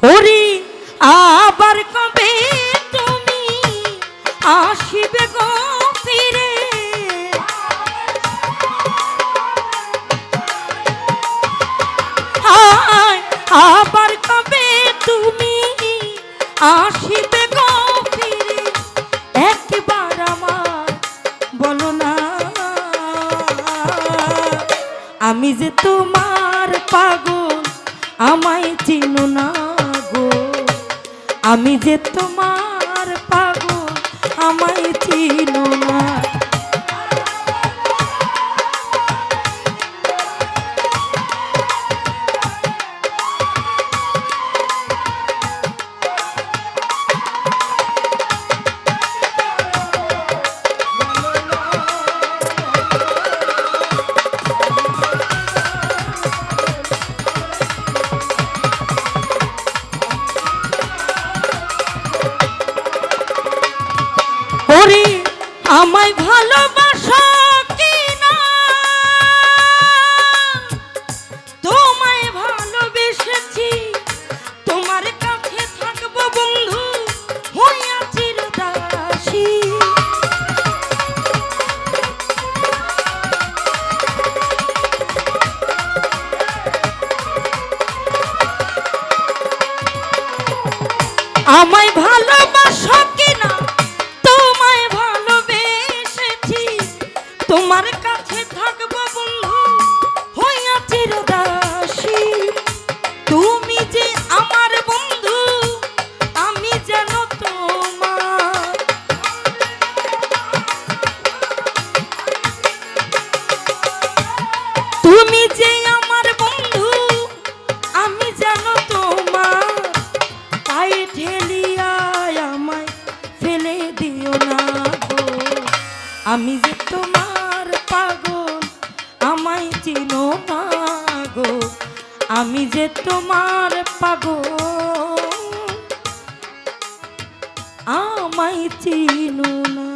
ওরে আবার কবে তুমি আসিবে গো ফিরে, আবার কবে তুমি আসিবে গো ফিরে, একবার আমার বলো না। আমি যে তোমার পাগল আমায় চিনো না গো, আমি যে তোমার পাগল আমায় চিনো না। ওরে আমায় ভালোবাসো কিনা, তোমায় ভালোবেসেছি, তোমার কাছে থাকবো বন্ধু হইয়া চিরদাসী। আমায় ভালোবাসো কিনা, তোমার কাছে থাকবো বন্ধু হইয়া চিরদাসী। তুমি যে আমার বন্ধু আমি যেন তোমার, তুমি যে আমার বন্ধু আমি যেন তোমার, তাই ঠেলিয়া আমায় ফেলে দিও না গো। আমি যে তোমার পাগল আমায় চিনো না গো, আমি যে তোমার পাগল আমায় চিনো না।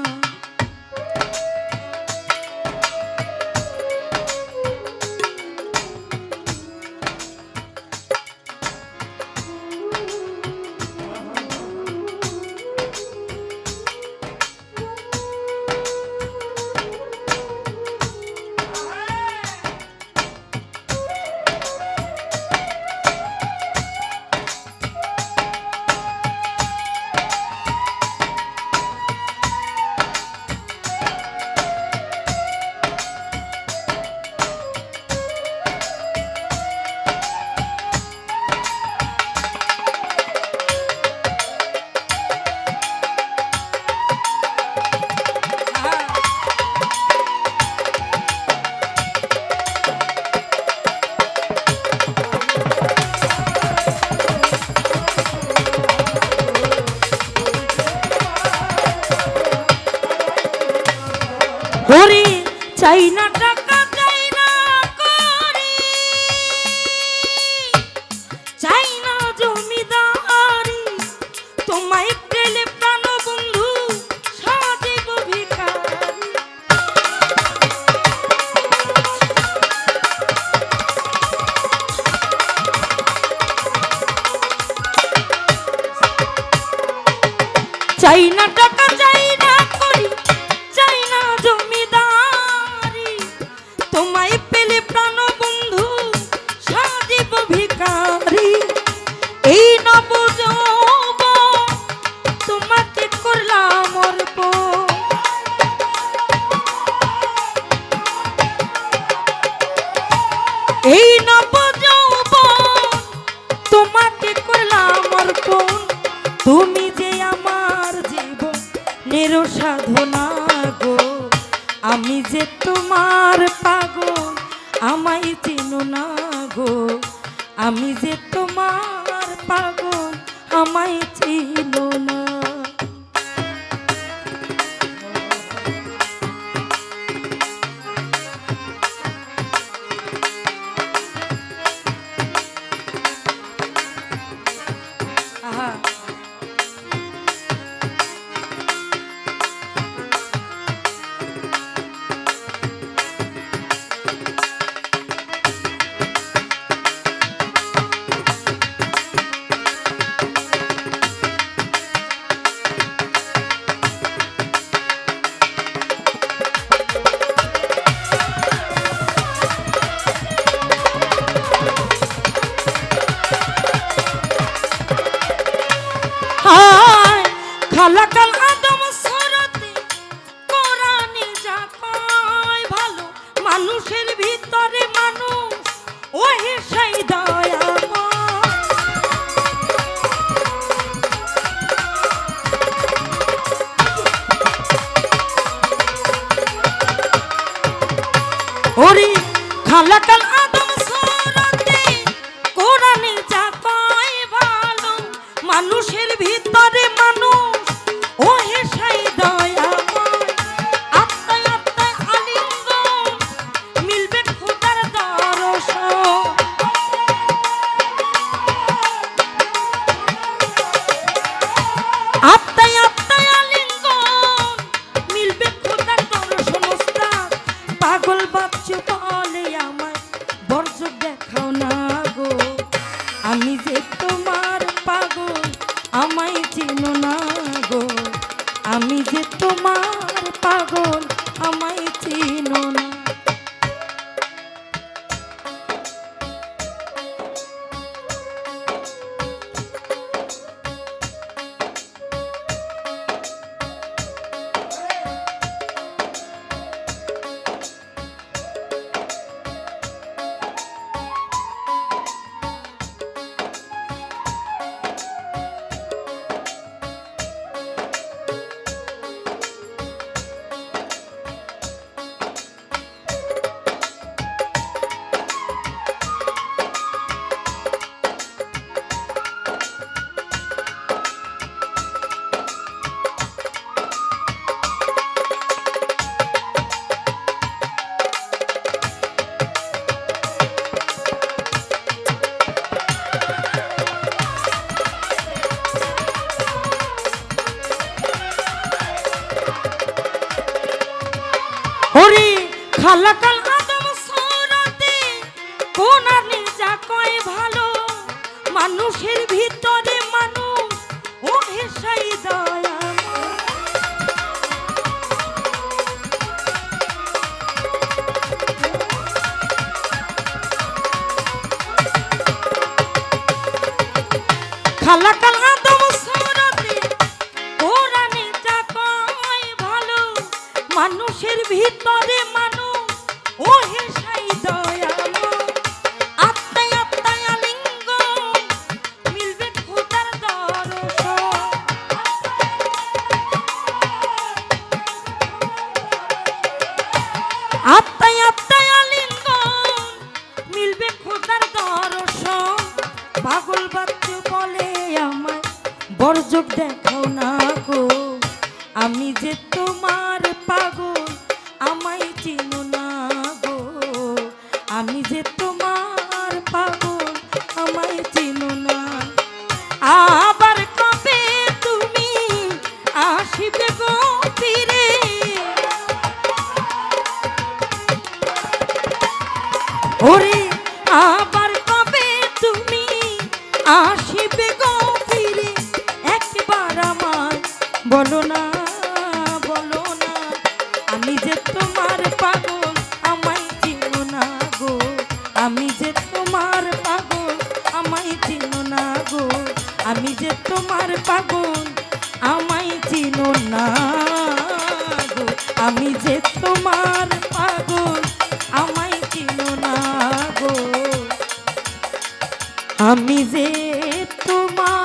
ওরে চাই না টাকা চাই না করি, চাই না জমিদারি, তোমায় পেলে প্রাণ বন্ধু সাজিব ভিখারি। চাই না টাকা চাই না করি, চাই না জমিদারি, তোমায় পেলে প্রাণ বন্ধু সাজিব ভিখারি। এই নব যৌবন তোমাকে করলাম অর্পণ, এই নব যৌবন তোমাকে করলাম অর্পণ। তুমি যে আমার জীবনের সাধনা গো, আমি যে তোমার পাগল আমায় চিনো না গো, আমি যে তোমার পাগল আমায় চিনো না। খালাকাল আদম সূরাতে কোরআনে যা কয় ভালো মানুষের ভিতরে মানুষ ও হে সাই দয়াময় আত্মায় আত্মায় আলিঙ্গন মিলবে খোদার দর্শন আত্মায় আত্মায় আলিঙ্গন মিলবে খোদার দর্শন ওস্তাদ পাগল বাচ্চু বলে আমায় বর্জ্য দেখাও না গো আমি যে তোমার পাগল আমায় চিনো না গো আমি যে তোমার পাগল আমায় চিনো না ওরে খালাকাল আদম সূরাতে কোরআনে যা কয় ভালো মানুষের ভিতরে মানুষ ও হে সাই দয়াময় খালাকাল আদম সূরাতে কোরআনে যা কয় ভালো মানুষের ভিতরে মানুষ ও হে সাই দয়াময় আত্মায় আত্মায় আলিঙ্গন মিলবে খোদার দর্শন আত্মায় আত্মায় আলিঙ্গন মিলবে খোদার দর্শন পাগল বাচ্চু বলে আমায় বর্জক দেখাও না গো আমি যে তোমার পাগল আমায় চিনো না গো আমি যে তোমার পাগল আমায় চিনো না আবার কবে তুমি আসিবে গো ফিরে ওরে আবার কবে তুমি আসিবে গো ফিরে একবার আমায় বলো না আমি যে তোমার পাগল আমায় চিনো না গো আমি যে তোমার পাগল আমায় চিনো না গো আমি যে তোমার পাগল আমায় চিনো না গো আমি যে তোমার পাগল আমায় চিনো না গো আমি যে তোমার